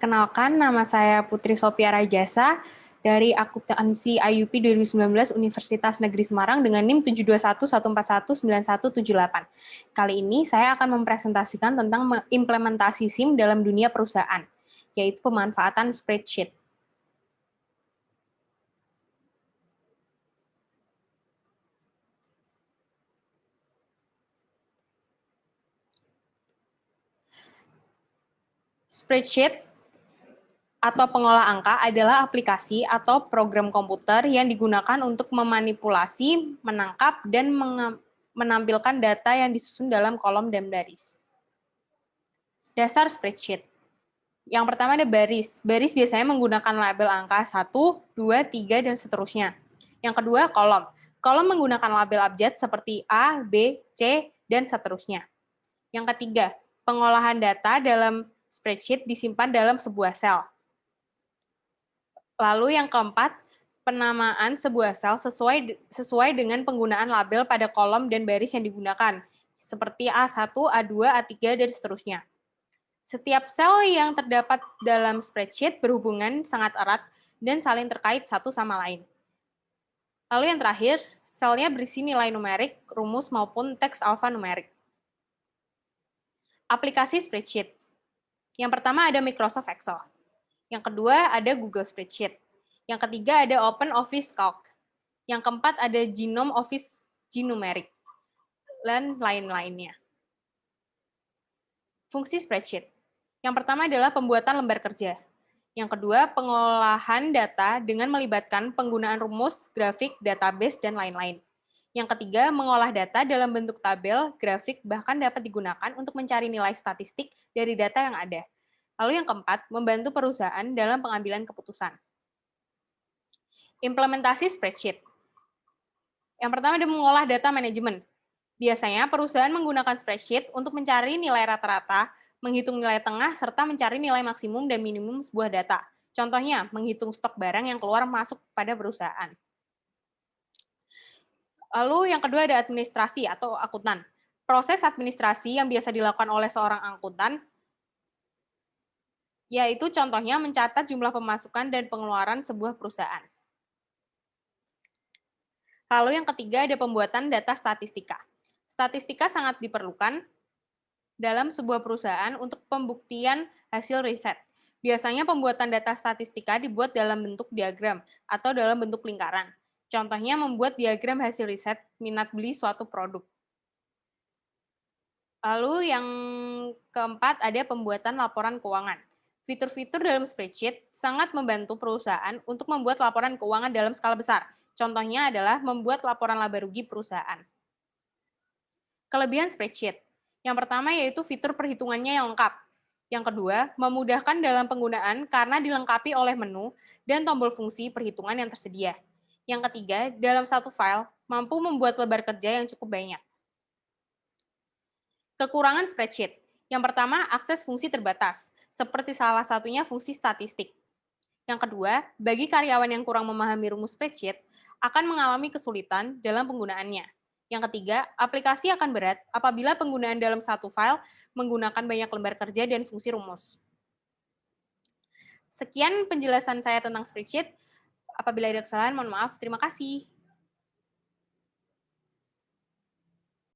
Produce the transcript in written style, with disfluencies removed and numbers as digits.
Perkenalkan, nama saya Putri Sophia Rajasa dari Akuntansi IUP 2019 Universitas Negeri Semarang dengan NIM 721141978. Kali ini saya akan mempresentasikan tentang implementasi SIM dalam dunia perusahaan, yaitu pemanfaatan spreadsheet. Spreadsheet atau pengolah angka adalah aplikasi atau program komputer yang digunakan untuk memanipulasi, menangkap, dan menampilkan data yang disusun dalam kolom dan baris. Dasar spreadsheet. Yang pertama ada baris. Baris biasanya menggunakan label angka 1, 2, 3, dan seterusnya. Yang kedua, kolom. Kolom menggunakan label abjad seperti A, B, C, dan seterusnya. Yang ketiga, pengolahan data dalam spreadsheet disimpan dalam sebuah sel. Lalu yang keempat, penamaan sebuah sel sesuai dengan penggunaan label pada kolom dan baris yang digunakan, seperti A1, A2, A3, dan seterusnya. Setiap sel yang terdapat dalam spreadsheet berhubungan sangat erat dan saling terkait satu sama lain. Lalu yang terakhir, selnya berisi nilai numerik, rumus, maupun teks alfanumerik. Aplikasi spreadsheet. Yang pertama ada Microsoft Excel. Yang kedua ada Google Spreadsheet. Yang ketiga ada Open Office Calc. Yang keempat ada Genome Office Gnumeric. Dan lain-lainnya. Fungsi spreadsheet. Yang pertama adalah pembuatan lembar kerja. Yang kedua, pengolahan data dengan melibatkan penggunaan rumus, grafik, database, dan lain-lain. Yang ketiga, mengolah data dalam bentuk tabel, grafik, bahkan dapat digunakan untuk mencari nilai statistik dari data yang ada. Lalu yang keempat, membantu perusahaan dalam pengambilan keputusan. Implementasi spreadsheet. Yang pertama ada mengolah data manajemen. Biasanya perusahaan menggunakan spreadsheet untuk mencari nilai rata-rata, menghitung nilai tengah, serta mencari nilai maksimum dan minimum sebuah data. Contohnya, menghitung stok barang yang keluar masuk pada perusahaan. Lalu yang kedua ada administrasi atau akuntan. Proses administrasi yang biasa dilakukan oleh seorang akuntan yaitu contohnya mencatat jumlah pemasukan dan pengeluaran sebuah perusahaan. Lalu yang ketiga ada pembuatan data statistika. Statistika sangat diperlukan dalam sebuah perusahaan untuk pembuktian hasil riset. Biasanya pembuatan data statistika dibuat dalam bentuk diagram atau dalam bentuk lingkaran. Contohnya membuat diagram hasil riset minat beli suatu produk. Lalu yang keempat ada pembuatan laporan keuangan. Fitur-fitur dalam spreadsheet sangat membantu perusahaan untuk membuat laporan keuangan dalam skala besar. Contohnya adalah membuat laporan laba rugi perusahaan. Kelebihan spreadsheet. Yang pertama yaitu fitur perhitungannya yang lengkap. Yang kedua, memudahkan dalam penggunaan karena dilengkapi oleh menu dan tombol fungsi perhitungan yang tersedia. Yang ketiga, dalam satu file, mampu membuat lembar kerja yang cukup banyak. Kekurangan spreadsheet. Yang pertama, akses fungsi terbatas, seperti salah satunya fungsi statistik. Yang kedua, bagi karyawan yang kurang memahami rumus spreadsheet, akan mengalami kesulitan dalam penggunaannya. Yang ketiga, aplikasi akan berat apabila penggunaan dalam satu file menggunakan banyak lembar kerja dan fungsi rumus. Sekian penjelasan saya tentang spreadsheet. Apabila ada kesalahan, mohon maaf. Terima kasih.